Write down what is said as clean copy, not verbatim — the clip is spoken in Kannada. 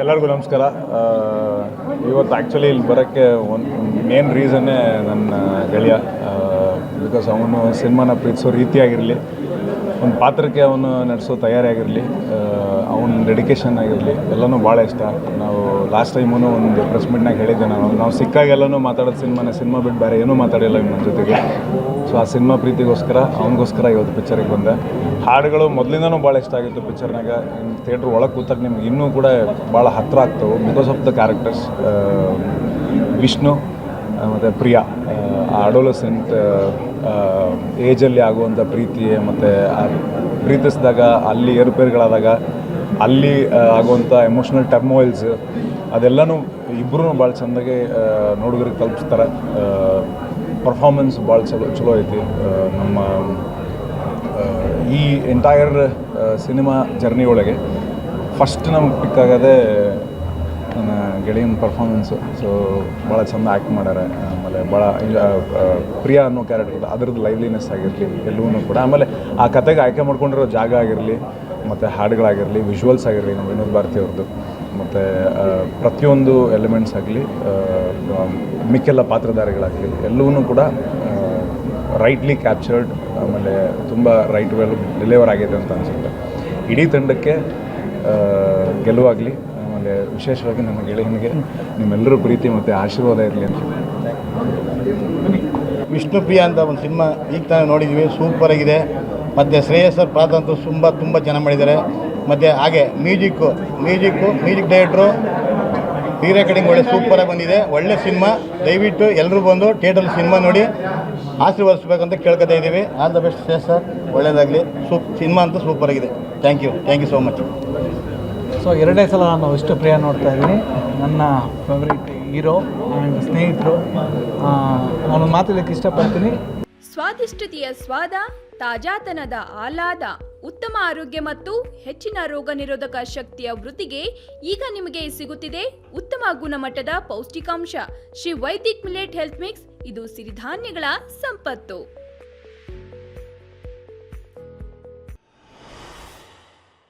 ಎಲ್ಲರಿಗೂ ನಮಸ್ಕಾರ. ಇವತ್ತು ಆ್ಯಕ್ಚುಲಿ ಇಲ್ಲಿ ಬರೋಕ್ಕೆ ಒಂದು ಮೇನ್ ರೀಸನ್ನೇ ನನ್ನ ಗೆಳೆಯ. ಬಿಕಾಸ್ ಅವನು ಸಿನಿಮಾನ ಪ್ರೀತಿಸೋ ರೀತಿಯಾಗಿರಲಿ, ಒಂದು ಪಾತ್ರಕ್ಕೆ ಅವನು ನಡೆಸೋ ತಯಾರಿಯಾಗಿರಲಿ, ಅವನ ಡೆಡಿಕೇಶನ್ ಆಗಿರಲಿ, ಎಲ್ಲನೂ ಭಾಳ ಇಷ್ಟ. ನಾವು ಲಾಸ್ಟ್ ಟೈಮೂ ಒಂದು ಪ್ರೆಸ್ ಮೀಟ್ನಾಗ ಹೇಳಿದ್ದೆ, ನಾವು ಸಿಕ್ಕಾಗೆಲ್ಲನೂ ಮಾತಾಡೋದು ಸಿನಿಮಾ ಬಿಟ್ಟು ಬೇರೆ ಏನೂ ಮಾತಾಡಿಲ್ಲ ನನ್ನ ಜೊತೆಗೆ. ಸೊ ಆ ಸಿನಿಮಾ ಪ್ರೀತಿಗೋಸ್ಕರ ಅವನಿಗೋಸ್ಕರ ಇವತ್ತು ಪಿಕ್ಚರಿಗೆ ಬಂದೆ. ಹಾಡುಗಳು ಮೊದಲಿಂದನೂ ಭಾಳ ಇಷ್ಟ ಆಗಿತ್ತು ಪಿಕ್ಚರ್ನಾಗ. ಥಿಯೇಟ್ರ್ ಒಳಗೆ ಕೂತಾಗ ನಿಮ್ಗೆ ಇನ್ನೂ ಕೂಡ ಭಾಳ ಹತ್ತಿರ ಆಗ್ತವೆ because of the characters. Vishnu ಮತ್ತು ಪ್ರಿಯಾ, ಆ ಅಡೋಲಸೆಂಟ್ ಏಜಲ್ಲಿ ಆಗುವಂಥ ಪ್ರೀತಿ ಮತ್ತು ಆ ಪ್ರೀತಿಸಿದಾಗ ಅಲ್ಲಿ ಏರುಪೇರುಗಳಾದಾಗ ಅಲ್ಲಿ ಆಗುವಂಥ ಎಮೋಷ್ನಲ್ ಟರ್ಮೋಯಿಲ್ಸ್ ಅದೆಲ್ಲನೂ ಇಬ್ಬರೂ ಭಾಳ ಚೆಂದಾಗಿ ನೋಡುಗರಿಗೆ ತಲುಪಿಸ್ತಾರೆ. ಪರ್ಫಾರ್ಮೆನ್ಸ್ ಭಾಳ ಚಲೋ ಐತಿ. ನಮ್ಮ ಈ ಎಂಟೈರ್ ಸಿನಿಮಾ ಜರ್ನಿ ಒಳಗೆ ಫಸ್ಟ್ ನಮ್ಗೆ ಪಿಕ್ ಆಗೋದೇ ನನ್ನ ಗೆಳೆಯನ ಪರ್ಫಾರ್ಮೆನ್ಸು. ಸೊ ಭಾಳ ಚೆಂದ ಆ್ಯಕ್ಟ್ ಮಾಡ್ಯಾರ. ಆಮೇಲೆ ಭಾಳ ಪ್ರಿಯಾ ಅನ್ನೋ ಕ್ಯಾರೆಕ್ಟರ್ ಅದ್ರದ್ದು ಲೈವ್ಲಿನೆಸ್ ಆಗಿರಲಿ ಎಲ್ಲವೂ ಕೂಡ. ಆಮೇಲೆ ಆ ಕತೆಗೆ ಆಯ್ಕೆ ಮಾಡ್ಕೊಂಡಿರೋ ಜಾಗ ಆಗಿರಲಿ, ಮತ್ತು ಹಾಡುಗಳಾಗಿರಲಿ, ವಿಜುವಲ್ಸ್ ಆಗಿರಲಿ, ನಮ್ಮ ವಿನೋದ್ ಭಾರತಿ ಅವ್ರದ್ದು, ಮತ್ತು ಪ್ರತಿಯೊಂದು ಎಲಿಮೆಂಟ್ಸ್ ಆಗಲಿ, ಮಿಕ್ಕೆಲ್ಲ ಪಾತ್ರಧಾರಿಗಳಾಗಲಿ ಎಲ್ಲವೂ ಕೂಡ ರೈಟ್ಲಿ ಕ್ಯಾಪ್ಚರ್ಡ್, ಆಮೇಲೆ ತುಂಬ ರೈಟ್ ವೆಲ್ ಡೆಲಿವರ್ ಆಗಿದೆ ಅಂತ ಅನಿಸುತ್ತೆ. ಇಡೀ ತಂಡಕ್ಕೆ ಗೆಲುವಾಗಲಿ. ಆಮೇಲೆ ವಿಶೇಷವಾಗಿ ನನ್ನ ಗೆಳೆಯನಿಗೆ ನಿಮ್ಮೆಲ್ಲರೂ ಪ್ರೀತಿ ಮತ್ತು ಆಶೀರ್ವಾದ ಇರಲಿ ಅಂತ. ವಿಷ್ಣುಪ್ರಿಯ ಅಂತ ಒಂದು ಸಿನಿಮಾ ಈಗ ತಾನೇ ನೋಡಿದ್ವಿ, ಸೂಪರಾಗಿದೆ. ಮತ್ತು ಶ್ರೇಯಸ್ ಸರ್ ಪಾತ್ರ ಅಂತೂ ತುಂಬ ಚೆನ್ನಾಗಿ ಮಾಡಿದ್ದಾರೆ. ಮತ್ತು ಹಾಗೆ ಮ್ಯೂಸಿಕ್ ಡೈರೆಕ್ಟ್ರು ರೀ ರೆಕಾರ್ಡಿಂಗ್ ಒಳ್ಳೆ ಸೂಪರಾಗಿ ಬಂದಿದೆ. ಒಳ್ಳೆ ಸಿನಿಮಾ. ದಯವಿಟ್ಟು ಎಲ್ಲರೂ ಬಂದು ಥಿಯೇಟ್ರಲ್ಲಿ ಸಿನಿಮಾ ನೋಡಿ ಆಶೀರ್ವದಿಸ್ಬೇಕಂತ ಕೇಳ್ಕೊತಾ ಇದ್ದೀವಿ. All the best Shreyas sir, ಒಳ್ಳೆಯದಾಗಲಿ. ಸಿನಿಮಾ ಅಂತೂ ಸೂಪರಾಗಿದೆ. Thank you so much. So ಎರಡನೇ ಸಲ ನಾನು ವಿಷ್ಣುಪ್ರಿಯ ನೋಡ್ತಾ ಇದ್ದೀನಿ. ನನ್ನ ಫೇವ್ರೇಟ್ ಹೀರೋ ಆ್ಯಂಡ್ ಸ್ನೇಹಿತರು. ನಾನು ಮಾತಾಡಲಿಕ್ಕೆ ಇಷ್ಟಪಡ್ತೀನಿ. ಸ್ವಾದಿಷ್ಟತೆಯ ಸ್ವಾದ, ತಾಜಾತನದ ಆಹ್ಲಾದ, ಉತ್ತಮ ಆರೋಗ್ಯ ಮತ್ತು ಹೆಚ್ಚಿನ ರೋಗ ನಿರೋಧಕ ಶಕ್ತಿಯ ವೃದ್ಧಿಗೆ ಈಗ ನಿಮಗೆ ಸಿಗುತ್ತಿದೆ ಉತ್ತಮ ಗುಣಮಟ್ಟದ ಪೌಷ್ಟಿಕಾಂಶ. Shri Vaidik millet health mix. ಇದು ಸಿರಿಧಾನ್ಯಗಳ ಸಂಪತ್ತು.